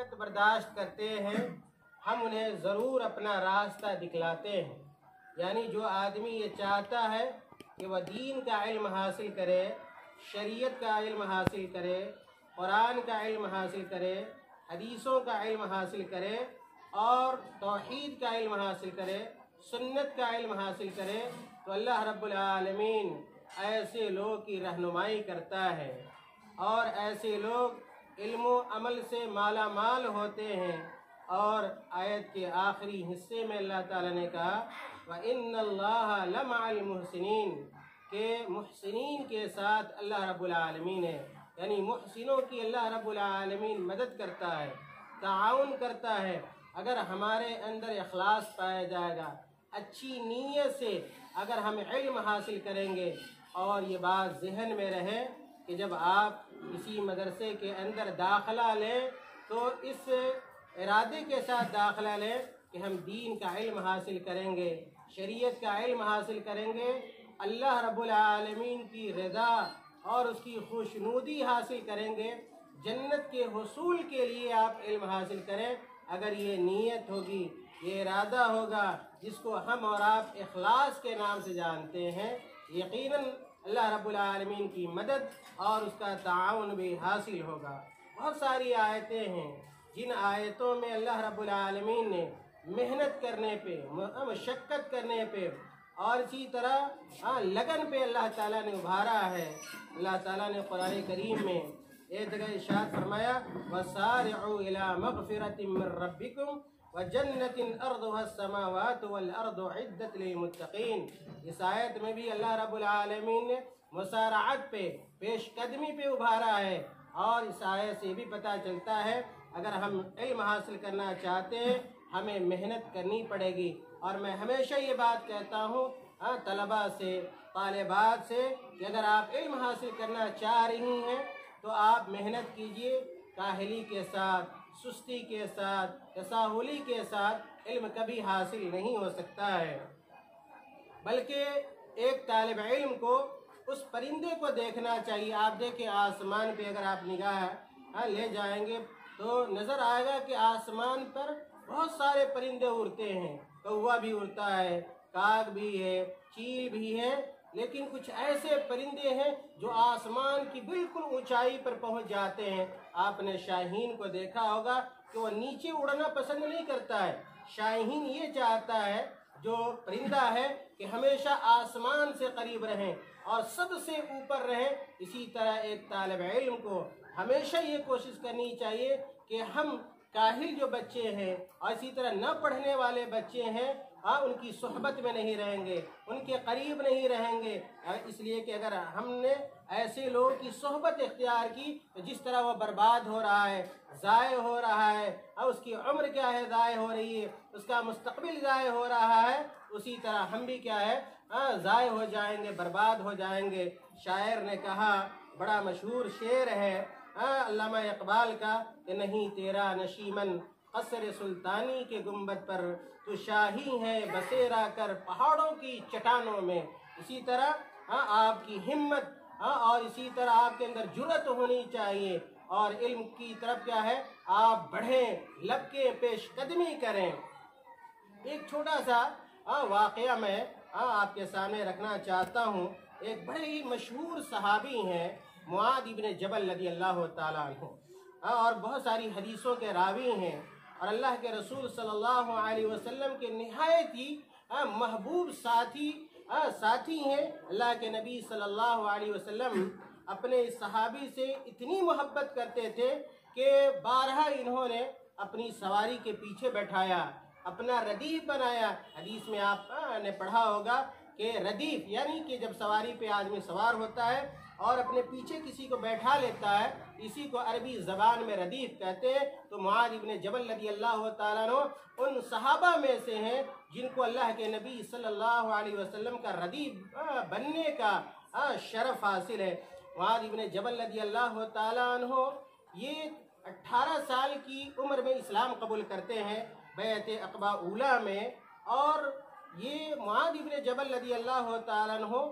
مشقت برداشت کرتے ہیں ہم انہیں ضرور اپنا راستہ دکھلاتے ہیں۔ یعنی جو آدمی یہ چاہتا ہے کہ وہ دین کا علم حاصل کرے، شریعت کا علم حاصل کرے، قرآن کا علم حاصل کرے، حدیثوں کا علم حاصل کرے اور توحید کا علم حاصل کرے، سنت کا علم حاصل کرے، تو اللہ رب العالمین ایسے لوگ کی رہنمائی کرتا ہے اور ایسے لوگ علم و عمل سے مالا مال ہوتے ہیں۔ اور آیت کے آخری حصے میں اللہ تعالیٰ نے کہا وَإِنَّ اللَّهَ لَمَعَ الْمُحْسِنِينَ کہ محسنین کے ساتھ اللہ رب العالمین ہے، یعنی محسنوں کی اللہ رب العالمین مدد کرتا ہے، تعاون کرتا ہے۔ اگر ہمارے اندر اخلاص پایا جائے گا، اچھی نیت سے اگر ہم علم حاصل کریں گے، اور یہ بات ذہن میں رہے کہ جب آپ کسی مدرسے کے اندر داخلہ لیں تو اس ارادے کے ساتھ داخلہ لیں کہ ہم دین کا علم حاصل کریں گے، شریعت کا علم حاصل کریں گے، اللہ رب العالمین کی رضا اور اس کی خوشنودی حاصل کریں گے، جنت کے حصول کے لیے آپ علم حاصل کریں۔ اگر یہ نیت ہوگی، یہ ارادہ ہوگا جس کو ہم اور آپ اخلاص کے نام سے جانتے ہیں، یقیناً اللہ رب العالمین کی مدد اور اس کا تعاون بھی حاصل ہوگا۔ بہت ساری آیتیں ہیں جن آیتوں میں اللہ رب العالمین نے محنت کرنے پہ، مشقت کرنے پہ اور اسی طرح لگن پہ اللہ تعالیٰ نے ابھارا ہے۔ اللہ تعالیٰ نے قرآن کریم میں ایک جگہ ارشاد فرمایا وَسَارِعُوا إِلَىٰ مَغْفِرَةٍ مِّن رَّبِّكُمْ وَجَنَّةٍ أَرْضُهَا السَّمَاوَاتُ وَالْأَرْضُ عِدَّةٌ لِّلْمُتَّقِينَ۔ اس آیت میں بھی اللہ رب العالمین نے مسارعت پہ، پیش قدمی پہ ابھارا ہے، اور اس آیت سے بھی پتہ چلتا ہے اگر ہم علم حاصل کرنا چاہتے ہیں ہمیں محنت کرنی پڑے گی۔ اور میں ہمیشہ یہ بات کہتا ہوں طلباء سے، طالبات سے، کہ اگر آپ علم حاصل کرنا چاہ رہی ہیں تو آپ محنت کیجئے، کاہلی کے ساتھ، سستی کے ساتھ، تساہلی کے ساتھ علم کبھی حاصل نہیں ہو سکتا ہے۔ بلکہ ایک طالب علم کو اس پرندے کو دیکھنا چاہیے۔ آپ دیکھیں آسمان پہ اگر آپ نگاہ لے جائیں گے تو نظر آئے گا کہ آسمان پر بہت سارے پرندے اڑتے ہیں، کوا بھی اڑتا ہے، کاگ بھی ہے، چیل بھی ہے، لیکن کچھ ایسے پرندے ہیں جو آسمان کی بالکل اونچائی پر پہنچ جاتے ہیں۔ آپ نے شاہین کو دیکھا ہوگا کہ وہ نیچے اڑنا پسند نہیں کرتا ہے، شاہین یہ چاہتا ہے جو پرندہ ہے کہ ہمیشہ آسمان سے قریب رہیں اور سب سے اوپر رہیں۔ اسی طرح ایک طالب علم کو ہمیشہ یہ کوشش کرنی چاہیے کہ ہم کاہل جو بچے ہیں اور اسی طرح نہ پڑھنے والے بچے ہیں ان کی صحبت میں نہیں رہیں گے، ان کے قریب نہیں رہیں گے، اس لیے کہ اگر ہم نے ایسے لوگوں کی صحبت اختیار کی تو جس طرح وہ برباد ہو رہا ہے، ضائع ہو رہا ہے، اور اس کی عمر کیا ہے ضائع ہو رہی ہے، اس کا مستقبل ضائع ہو رہا ہے، اسی طرح ہم بھی کیا ہے ضائع ہو جائیں گے، برباد ہو جائیں گے۔ شاعر نے کہا، بڑا مشہور شعر ہے علامہ اقبال کا کہ نہیں تیرا نشیمن قصر سلطانی کے گنبد پر، تو شاہی ہے بسیرا کر پہاڑوں کی چٹانوں میں۔ اسی طرح آپ کی ہمت اور اسی طرح آپ کے اندر جرأت ہونی چاہیے، اور علم کی طرف کیا ہے آپ بڑھیں، لبکیں، پیش قدمی کریں۔ ایک چھوٹا سا واقعہ میں آپ کے سامنے رکھنا چاہتا ہوں۔ ایک بڑے ہی مشہور صحابی ہیں معاذ ابن جبل رضی اللہ تعالیٰ عنہ، اور بہت ساری حدیثوں کے راوی ہیں، اور اللہ کے رسول صلی اللہ علیہ وسلم کے نہایت ہی محبوب ساتھی ہیں۔ اللہ کے نبی صلی اللہ علیہ وسلم اپنے اس صحابی سے اتنی محبت کرتے تھے کہ بارہا انہوں نے اپنی سواری کے پیچھے بیٹھایا، اپنا ردیف بنایا۔ حدیث میں آپ نے پڑھا ہوگا کہ ردیف یعنی کہ جب سواری پہ آدمی سوار ہوتا ہے اور اپنے پیچھے کسی کو بیٹھا لیتا ہے، اسی کو عربی زبان میں ردیف کہتے ہیں۔ تو معاذ ابن جبل رضی اللہ تعالیٰ عنہ ان صحابہ میں سے ہیں جن کو اللہ کے نبی صلی اللہ علیہ وسلم کا ردیف بننے کا شرف حاصل ہے۔ معاذ ابن جبل رضی اللہ تعالیٰ عنہ یہ 18 سال کی عمر میں اسلام قبول کرتے ہیں بیعت عقبہ اولیٰ میں، اور یہ معاذ ابن جبل رضی اللہ تعالیٰ عنہ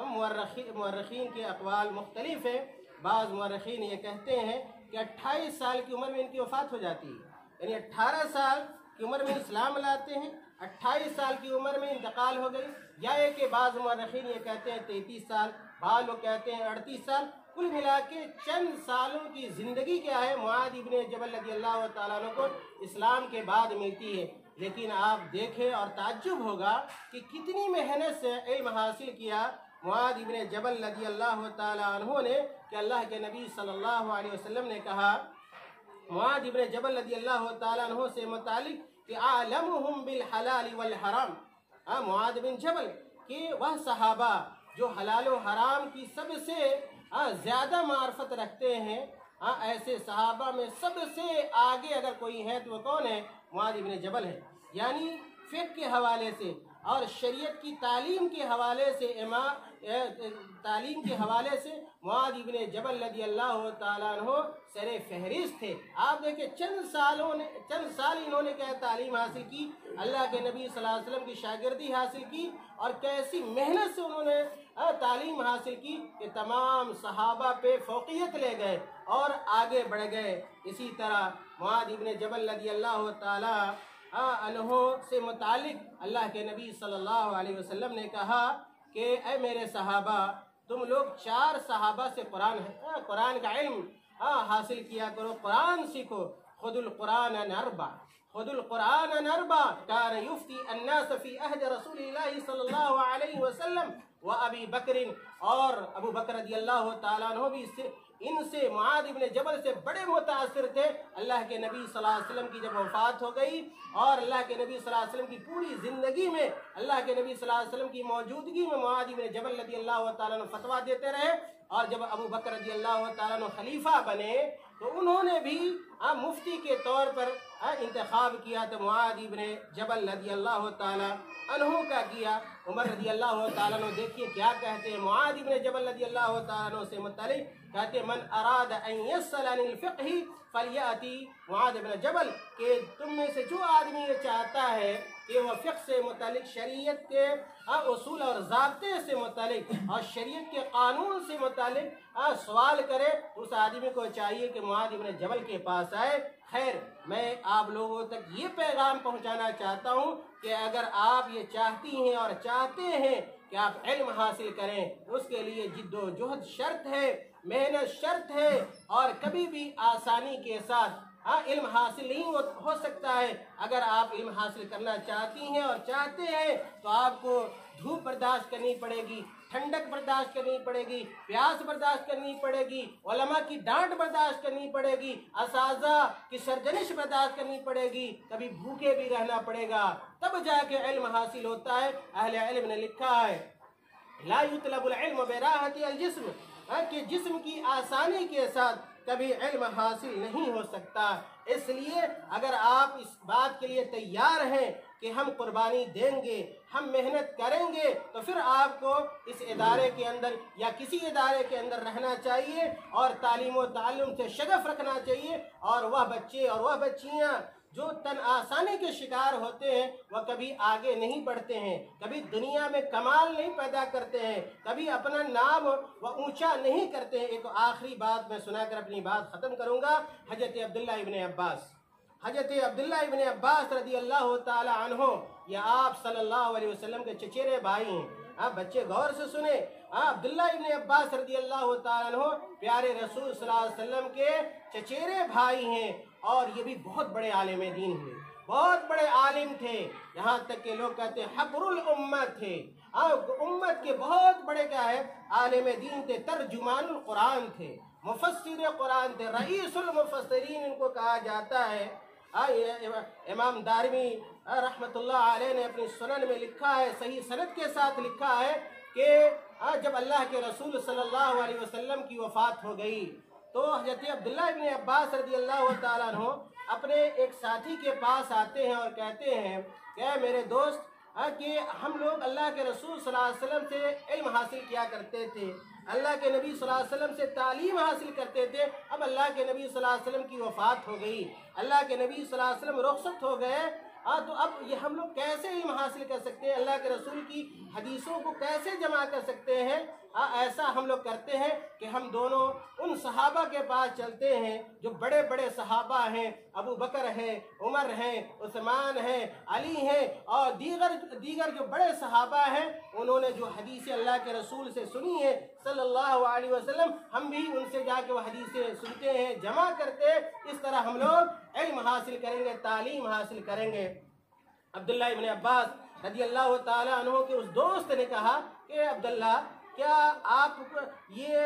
مورخین کے اقوال مختلف ہیں۔ بعض مورخین یہ کہتے ہیں کہ 28 سال کی عمر میں ان کی وفات ہو جاتی ہے، یعنی 18 سال کی عمر میں اسلام لاتے ہیں، 28 سال کی عمر میں انتقال ہو گئی، یا ایک کہ بعض مورخین یہ کہتے ہیں 33 سال، بعض لوگ کہتے ہیں 38 سال، کل ملا کے چند سالوں کی زندگی کیا ہے معاذ ابن جبل رضی اللہ تعالیٰ عنہ کو اسلام کے بعد ملتی ہے۔ لیکن آپ دیکھیں اور تعجب ہوگا کہ کتنی محنت سے علم حاصل کیا معاذ ابن جبل رضی اللہ تعالیٰ عنہ نے، کہ اللہ کے نبی صلی اللہ علیہ وسلم نے کہا معاذ ابن جبل رضی اللہ تعالیٰ عنہ سے متعلق کہ عالمہم بالحلال والحرام، معاذ بن جبل کہ وہ صحابہ جو حلال و حرام کی سب سے زیادہ معرفت رکھتے ہیں، ایسے صحابہ میں سب سے آگے اگر کوئی ہے تو وہ کون ہے؟ معاذ بن جبل ہے۔ یعنی فقہ کے حوالے سے اور شریعت کی تعلیم کے حوالے سے معاذ بن جبل رضی اللہ تعالیٰ عنہ سر فہرست تھے۔ آپ دیکھیں چند سال انہوں نے کیا تعلیم حاصل کی، اللہ کے نبی صلی اللہ علیہ وسلم کی شاگردی حاصل کی، اور کیسی محنت سے انہوں نے تعلیم حاصل کی کہ تمام صحابہ پہ فوقیت لے گئے اور آگے بڑھ گئے۔ اسی طرح معاذ بن جبل رضی اللہ تعالیٰ عنہ سے متعلق اللہ کے نبی صلی اللہ علیہ وسلم نے کہا کہ اے میرے صحابہ، تم لوگ 4 صحابہ سے قرآن کا علم حاصل کیا کرو، قرآن سیکھو۔ خذ القرآن عن 4، خذ القرآن عن 4 كان يفتي الناس في عهد رسول الله صلی اللہ علیہ وسلم و ابی بکر، اور ابو بکر رضی اللہ تعالیٰ عنہ بھی ان سے معاذ بن جبل سے بڑے متاثر تھے۔ اللہ کے نبی صلی اللہ علیہ وسلم کی جب وفات ہو گئی اور اللہ کے نبی صلی اللہ علیہ وسلم کی پوری زندگی میں اللہ کے نبی صلی اللہ علیہ وسلم کی موجودگی میں معاذ بن جبل رضی اللہ تعالیٰ عنہ فتویٰ دیتے رہے، اور جب ابو بکر رضی اللہ تعالیٰ عنہ خلیفہ بنے تو انہوں نے بھی مفتی کے طور پر انتخاب کیا، تو معاذ بن جبل رضی اللہ تعالیٰ عنہ کا کیا۔ عمر رضی اللہ تعالیٰ عنہ دیکھیے کیا کہتے ہیں معاذ بن جبل رضی اللہ تعالیٰ عنہ سے متعلق، کہتے ہیں من اراد ان یسأل عن الفقہ فلیأتی معاذ بن جبل، کہ تم میں سے جو آدمی یہ چاہتا ہے کہ وہ فقہ سے متعلق، شریعت کے اصول اور ضابطے سے متعلق اور شریعت کے قانون سے متعلق سوال کرے، اس آدمی کو چاہیے کہ معاذ بن جبل کے پاس آئے۔ خیر، میں آپ لوگوں تک یہ پیغام پہنچانا چاہتا ہوں کہ اگر آپ یہ چاہتی ہیں اور چاہتے ہیں کہ آپ علم حاصل کریں، اس کے لیے جد و جہد شرط ہے، محنت شرط ہے، اور کبھی بھی آسانی کے ساتھ علم حاصل نہیں ہو سکتا ہے۔ اگر آپ علم حاصل کرنا چاہتی ہیں اور چاہتے ہیں تو آپ کو دھوپ برداشت کرنی پڑے گی، ٹھنڈک برداشت کرنی پڑے گی، پیاس برداشت کرنی پڑے گی، علماء کی ڈانٹ برداشت کرنی پڑے گی، اساتذہ کی سرزنش برداشت کرنی پڑے گی، کبھی بھوکے بھی رہنا پڑے گا، تب جا کے علم حاصل ہوتا ہے۔ اہل علم نے لکھا ہے لا یطلب العلم براحت الجسم، کہ جسم کی آسانی کے ساتھ کبھی علم حاصل نہیں ہو سکتا۔ اس لیے اگر آپ اس بات کے لیے تیار ہیں کہ ہم قربانی دیں گے، ہم محنت کریں گے، تو پھر آپ کو اس ادارے کے اندر یا کسی ادارے کے اندر رہنا چاہیے اور تعلیم و تعلم سے شغف رکھنا چاہیے، اور وہ بچے اور وہ بچیاں جو تن آسانی کے شکار ہوتے ہیں وہ کبھی آگے نہیں بڑھتے ہیں، کبھی دنیا میں کمال نہیں پیدا کرتے ہیں، کبھی اپنا نام وہ اونچا نہیں کرتے ہیں۔ ایک آخری بات میں سنا کر اپنی بات ختم کروں گا۔ حضرت عبداللہ ابن عباس رضی اللہ تعالی عنہ، یہ آپ صلی اللہ علیہ وسلم کے چچیرے بھائی ہیں۔ آپ بچے غور سے سنیں، عبداللہ ابن عباس رضی اللہ تعالی عنہ پیارے رسول صلی اللہ علیہ وسلم کے چچیرے بھائی ہیں، اور یہ بھی بہت بڑے عالم دین ہوئے، بہت بڑے عالم تھے، یہاں تک کہ لوگ کہتے ہیں حبر الامت تھے، امت کے بہت بڑے کیا ہے عالم دین تھے، ترجمان القرآن تھے، مفسر قرآن تھے، رئیس المفسرین ان کو کہا جاتا ہے۔ امام دارمی رحمت اللہ علیہ نے اپنی سنن میں لکھا ہے، صحیح سند کے ساتھ لکھا ہے کہ جب اللہ کے رسول صلی اللہ علیہ وسلم کی وفات ہو گئی تو حضرت عبداللہ ابن عباس رضی اللہ تعالیٰ عنہ اپنے ایک ساتھی کے پاس آتے ہیں اور کہتے ہیں کہ میرے دوست، کہ ہم لوگ اللہ کے رسول صلی اللہ علیہ وسلم سے علم حاصل کیا کرتے تھے، اللہ کے نبی صلی اللہ علیہ وسلم سے تعلیم حاصل کرتے تھے، اب اللہ کے نبی صلی اللہ علیہ وسلم کی وفات ہو گئی، اللہ کے نبی صلی اللہ علیہ وسلم رخصت ہو گئے، تو اب یہ ہم لوگ کیسے علم حاصل کر سکتے ہیں، اللہ کے رسول کی حدیثوں کو کیسے جمع کر سکتے ہیں؟ ایسا ہم لوگ کرتے ہیں کہ ہم دونوں ان صحابہ کے پاس چلتے ہیں جو بڑے بڑے صحابہ ہیں، ابو بکر ہے، عمر ہیں، عثمان ہیں، علی ہیں، اور دیگر جو بڑے صحابہ ہیں، انہوں نے جو حدیث اللہ کے رسول سے سنی ہے صلی اللہ علیہ وسلم، ہم بھی ان سے جا کے وہ حدیثیں سنتے ہیں، جمع کرتے ہیں۔ اس طرح ہم لوگ علم حاصل کریں گے، تعلیم حاصل کریں گے۔ عبداللہ ابن عباس رضی اللہ تعالیٰ عنہ کے اس دوست نے کہا کہ عبداللہ، کیا آپ یہ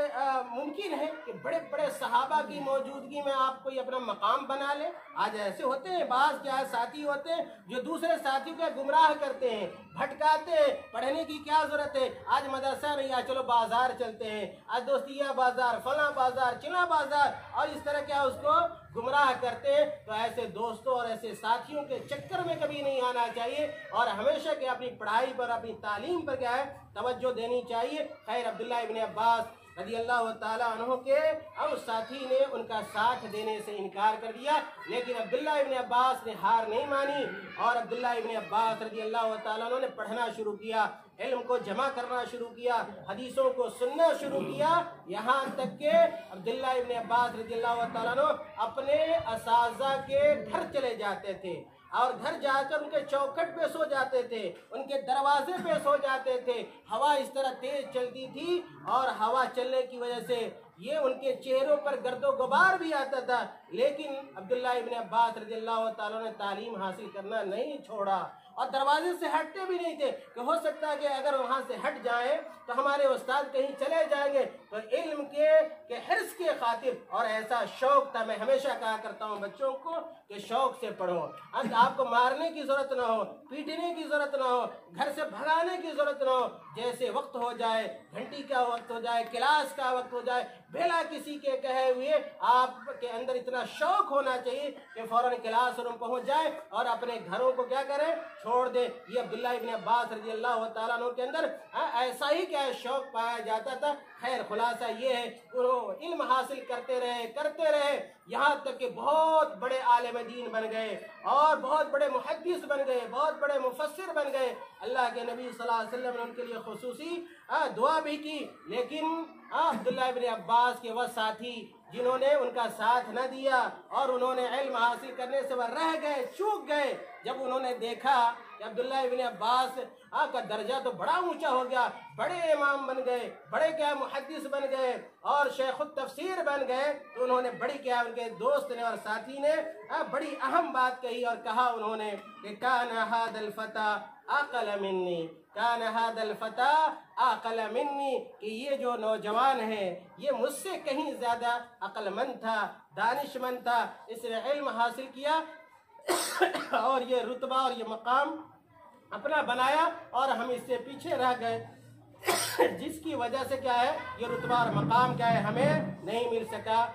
ممکن ہے کہ بڑے بڑے صحابہ کی موجودگی میں آپ کوئی اپنا مقام بنا لیں؟ آج ایسے ہوتے ہیں، بعض کیا ساتھی ہوتے ہیں جو دوسرے ساتھیوں کو گمراہ کرتے ہیں، بھٹکاتے ہیں۔ پڑھنے کی کیا ضرورت ہے؟ آج مدرسہ نہیں، آج چلو بازار چلتے ہیں، آج دوستیہ بازار، فلاں بازار، چنا بازار، اور اس طرح کیا اس کو گمراہ کرتے ہیں۔ تو ایسے دوستوں اور ایسے ساتھیوں کے چکر میں کبھی نہیں آنا چاہیے، اور ہمیشہ کہ اپنی پڑھائی پر، اپنی تعلیم پر کیا ہے توجہ دینی چاہیے۔ خیر، عبداللہ ابن عباس رضی اللہ تعالیٰ عنہ کے اور ساتھی نے ان کا ساتھ دینے سے انکار کر دیا، لیکن عبداللہ ابن عباس نے ہار نہیں مانی، اور عبداللہ ابن عباس رضی اللہ تعالیٰ عنہ نے پڑھنا شروع کیا، علم کو جمع کرنا شروع کیا، حدیثوں کو سننا شروع کیا، یہاں تک کہ عبداللہ ابن عباس رضی اللہ تعالیٰ عنہ اپنے اساتذہ کے گھر چلے جاتے تھے، اور گھر جا کر ان کے چوکھٹ پہ سو جاتے تھے، ان کے دروازے پہ سو جاتے تھے۔ ہوا اس طرح تیز چلتی تھی، اور ہوا چلنے کی وجہ سے یہ ان کے چہروں پر گرد و غبار بھی آتا تھا، لیکن عبداللہ ابن عباس رضی اللہ تعالیٰ نے تعلیم حاصل کرنا نہیں چھوڑا، اور دروازے سے ہٹتے بھی نہیں تھے کہ ہو سکتا ہے کہ اگر وہاں سے ہٹ جائیں تو ہمارے استاد کہیں چلے جائیں گے۔ تو علم کے حرص کے خاطر، اور ایسا شوق تھا، میں ہمیشہ کہا کرتا ہوں بچوں کو کہ شوق سے پڑھو، آپ کو مارنے کی ضرورت نہ ہو، پیٹنے کی ضرورت نہ ہو، گھر سے بھگانے کی ضرورت نہ ہو، جیسے وقت ہو جائے، گھنٹی کا وقت ہو جائے، کلاس کا وقت ہو جائے، بلا کسی کے کہے ہوئے آپ کے اندر اتنا شوق ہونا چاہیے کہ فوراً کلاس روم پہنچ جائے اور اپنے گھروں کو کیا کریں، چھوڑ دے۔ یہ عبداللہ ابن عباس رضی اللہ تعالیٰ عنہ کے اندر ایسا ہی کیا شوق پایا جاتا تھا۔ خیر، خلاصہ یہ ہے کہ وہ علم حاصل کرتے رہے، یہاں تک کہ بہت بڑے عالم دین بن گئے، اور بہت بڑے محدث بن گئے، بہت بڑے مفسر بن گئے۔ اللہ کے نبی صلی اللہ علیہ وسلم نے ان کے لیے خصوصی دعا بھی کی، لیکن عبداللہ ابن عباس کے وہ ساتھی جنہوں نے ان کا ساتھ نہ دیا، اور انہوں نے علم حاصل کرنے سے وہ رہ گئے، چوک گئے۔ جب انہوں نے دیکھا کہ عبداللہ ابن عباس کا درجہ تو بڑا اونچا ہو گیا، بڑے امام بن گئے، بڑے کیا محدث بن گئے، اور شیخ التفسیر بن گئے، تو انہوں نے بڑی کیا، ان کے دوست نے اور ساتھی نے بڑی اہم بات کہی، اور کہا انہوں نے کہ کان ھذا الفتى اعقل منی، کان ھذا الفتى اعقل منی، کہ یہ جو نوجوان ہے یہ مجھ سے کہیں زیادہ عقل مند تھا، دانش مند تھا، اس نے علم حاصل کیا اور یہ رتبہ اور یہ مقام اپنا بنایا، اور ہم اس سے پیچھے رہ گئے، جس کی وجہ سے کیا ہے یہ رتبہ اور مقام کیا ہے ہمیں نہیں مل سکا۔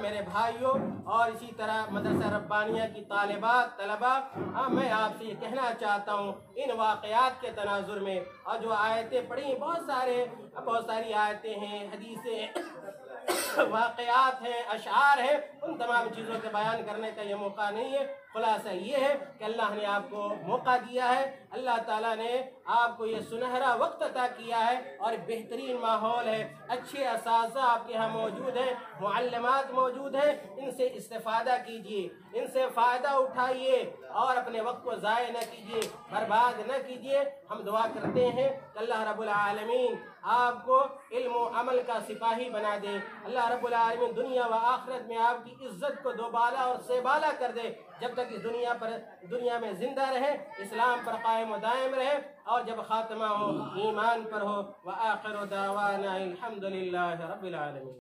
میرے بھائیوں، اور اسی طرح مدرسہ ربانیہ کی طالبات طلبہ، میں آپ سے یہ کہنا چاہتا ہوں، ان واقعات کے تناظر میں، اور جو آیتیں پڑھی، بہت ساری آیتیں ہیں، حدیثیں، واقعات ہیں، اشعار ہیں، ان تمام چیزوں کے بیان کرنے کا یہ موقع نہیں ہے۔ خلاصہ یہ ہے کہ اللہ نے آپ کو موقع دیا ہے، اللہ تعالیٰ نے آپ کو یہ سنہرا وقت عطا کیا ہے، اور بہترین ماحول ہے، اچھے اساتذہ آپ کے ہاں موجود ہیں، معلمات موجود ہیں، ان سے استفادہ کیجیے، ان سے فائدہ اٹھائیے، اور اپنے وقت کو ضائع نہ کیجیے، برباد نہ کیجیے۔ ہم دعا کرتے ہیں کہ اللہ رب العالمین آپ کو علم و عمل کا سپاہی بنا دے، اللہ رب العالمین دنیا و آخرت میں آپ کی عزت کو دوبالا اور سیبالا کر دے، جب تک اس دنیا میں زندہ رہے، اسلام پر قائم و دائم رہے، اور جب خاتمہ ہو ایمان پر ہو۔ وآخر دعوانا الحمدللہ رب العالمین۔